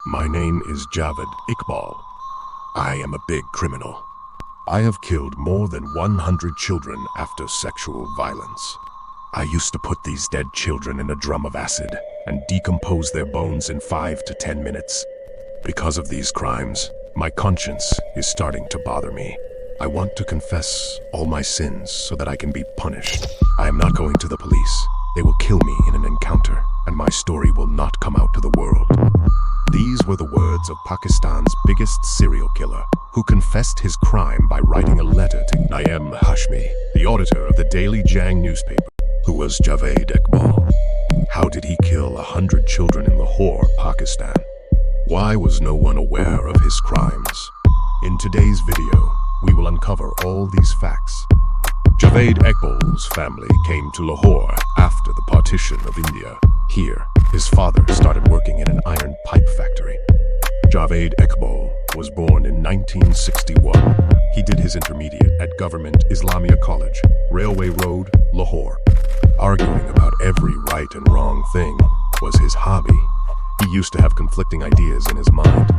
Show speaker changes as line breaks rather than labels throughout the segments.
My name is Javed Iqbal. I am a big criminal. I have killed more than 100 children after sexual violence. I used to put these dead children in a drum of acid and decompose their bones in 5 to 10 minutes. Because of these crimes, my conscience is starting to bother me. I want to confess all my sins so that I can be punished. I am not going to the police. They will kill me in an encounter, and my story will not come out to the world. These were the words of Pakistan's biggest serial killer, who confessed his crime by writing a letter to Naeem Hashmi, the auditor of the Daily Jang newspaper. Who was Javed Iqbal? How did he kill 100 children in Lahore, Pakistan? Why was no one aware of his crimes? In today's video, we will uncover all these facts. Javed Iqbal's family came to Lahore after the partition of India. Here, his father started working in an iron pipe factory. Javed Iqbal was born in 1961. He did his intermediate at Government Islamia College, Railway Road, Lahore. Arguing about every right and wrong thing was his hobby. He used to have conflicting ideas in his mind.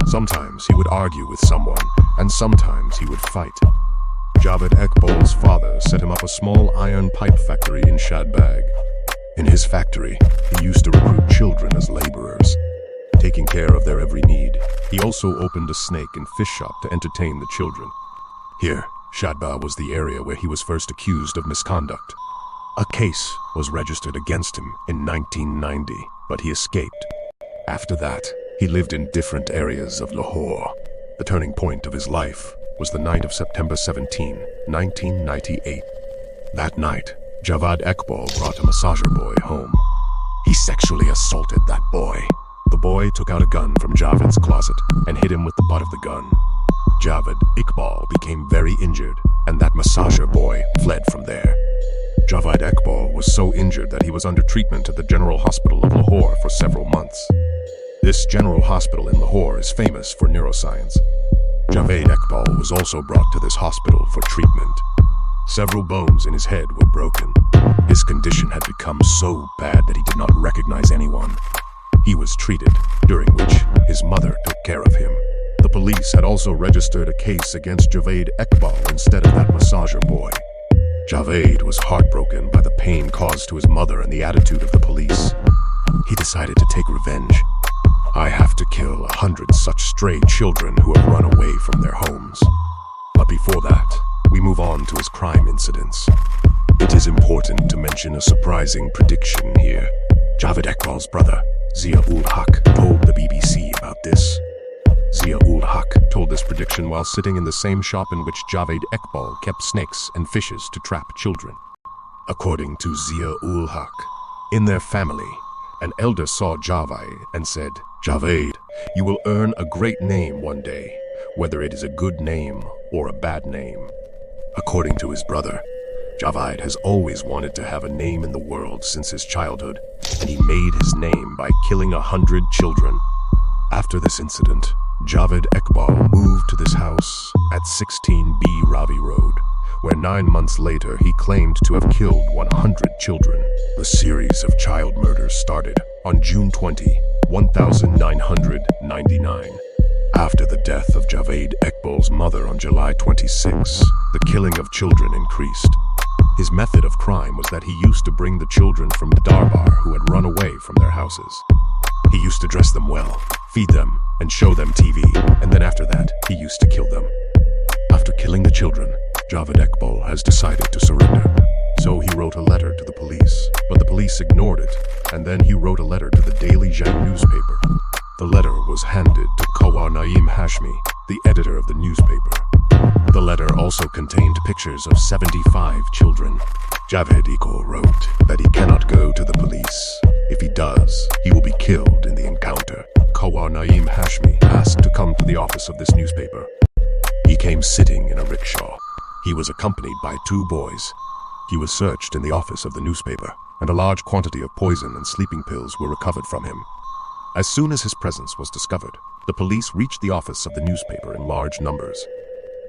Sometimes he would argue with someone, and sometimes he would fight. Javed Iqbal's father set him up a small iron pipe factory in Shadbag. In his factory, he used to recruit children as laborers, taking care of their every need. He also opened a snake and fish shop to entertain the children. Here, Shadbag was the area where he was first accused of misconduct. A case was registered against him in 1990, but he escaped. After that, he lived in different areas of Lahore. The turning point of his life was the night of September 17, 1998. That night, Javed Iqbal brought a massager boy home. He sexually assaulted that boy. The boy took out a gun from Javed's closet and hit him with the butt of the gun. Javed Iqbal became very injured, and that massager boy fled from there. Javed Iqbal was so injured that he was under treatment at the General Hospital of Lahore for several months. This General Hospital in Lahore is famous for neuroscience. Javed Iqbal was also brought to this hospital for treatment. Several bones in his head were broken. His condition had become so bad that he did not recognize anyone. He was treated, during which his mother took care of him. The police had also registered a case against Javed Iqbal instead of that massager boy. Javed was heartbroken by the pain caused to his mother and the attitude of the police. He decided to take revenge. I have to kill 100 such stray children who have run away from their homes. But before that, we move on to his crime incidents. It is important to mention a surprising prediction here. Javed Iqbal's brother, Zia-ul-Haq, told the BBC about this. Zia-ul-Haq told this prediction while sitting in the same shop in which Javed Iqbal kept snakes and fishes to trap children. According to Zia-ul-Haq, in their family, an elder saw Javed and said, "Javed, you will earn a great name one day, whether it is a good name or a bad name." According to his brother, Javed has always wanted to have a name in the world since his childhood, and he made his name by killing 100 children. After this incident, Javed Iqbal moved to this house at 16B Ravi Road, where 9 months later he claimed to have killed 100 children. The series of child murders started on June 20, 1999. After the death of Javed Iqbal's mother on July 26, the killing of children increased. His method of crime was that he used to bring the children from Darbar who had run away from their houses. He used to dress them well, feed them, and show them TV, and then after that, he used to kill them. After killing the children, Javed Iqbal has decided to surrender. So he wrote a letter to the police, but the police ignored it, and then he wrote a letter to the Daily Jang newspaper. The letter was handed to Naeem Hashmi, the editor of the newspaper. The letter also contained pictures of 75 children. Javed Iqbal wrote that he cannot go to the police. If he does, he will be killed in the encounter. Naeem Hashmi asked to come to the office of this newspaper. He came sitting in a rickshaw. He was accompanied by 2 boys. He was searched in the office of the newspaper, and a large quantity of poison and sleeping pills were recovered from him. As soon as his presence was discovered, the police reached the office of the newspaper in large numbers.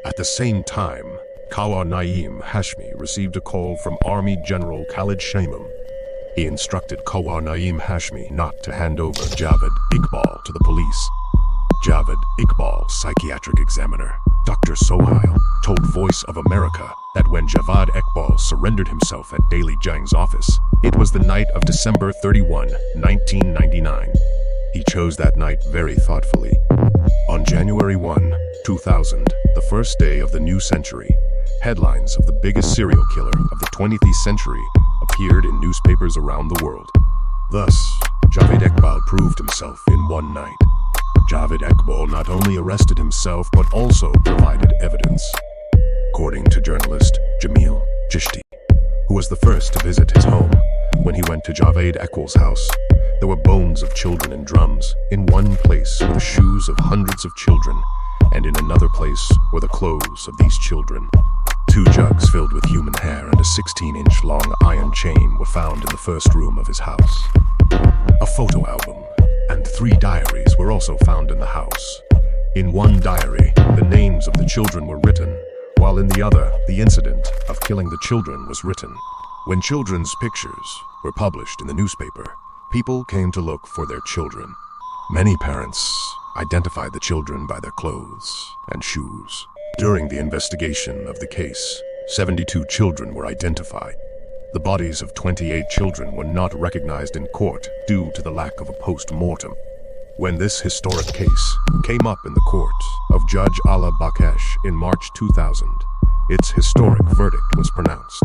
At the same time, Naeem Hashmi received a call from Army General Khalid Shamim. He instructed Kawar Naeem Hashmi not to hand over Javed Iqbal to the police. Javed Iqbal, psychiatric examiner, Dr. Sohail, told Voice of America that when Javed Iqbal surrendered himself at Daily Jang's office, it was the night of December 31, 1999. He chose that night very thoughtfully. On January 1, 2000, the first day of the new century, headlines of the biggest serial killer of the 20th century appeared in newspapers around the world. Thus, Javed Iqbal proved himself in one night. Javed Iqbal not only arrested himself but also provided evidence. According to journalist Jamil Jishti, who was the first to visit his home, when he went to Javed Iqbal's house, there were bones of children in drums. In one place were the shoes of hundreds of children, and in another place were the clothes of these children. 2 jugs filled with human hair and a 16-inch long iron chain were found in the first room of his house. A photo album and 3 diaries were also found in the house. In one diary, the names of the children were written, while in the other, the incident of killing the children was written. When children's pictures were published in the newspaper, people came to look for their children. Many parents identified the children by their clothes and shoes. During the investigation of the case, 72 children were identified. The bodies of 28 children were not recognized in court due to the lack of a post-mortem. When this historic case came up in the court of Judge Allah Bakesh in March 2000, its historic verdict was pronounced.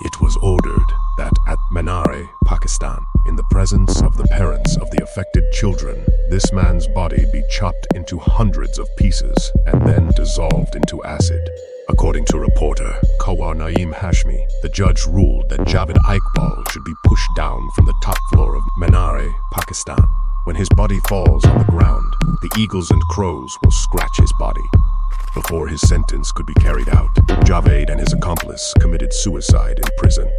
It was ordered that at Menare, Pakistan, in the presence of the parents of the affected children, this man's body be chopped into hundreds of pieces and then dissolved into acid. According to reporter Kawar Naeem Hashmi, the judge ruled that Javed Iqbal should be pushed down from the top floor of Menare, Pakistan. When his body falls on the ground, the eagles and crows will scratch his body. Before his sentence could be carried out, Javed and his accomplice committed suicide in prison.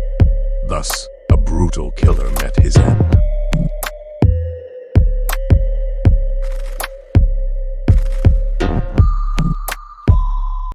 Thus, a brutal killer met his end.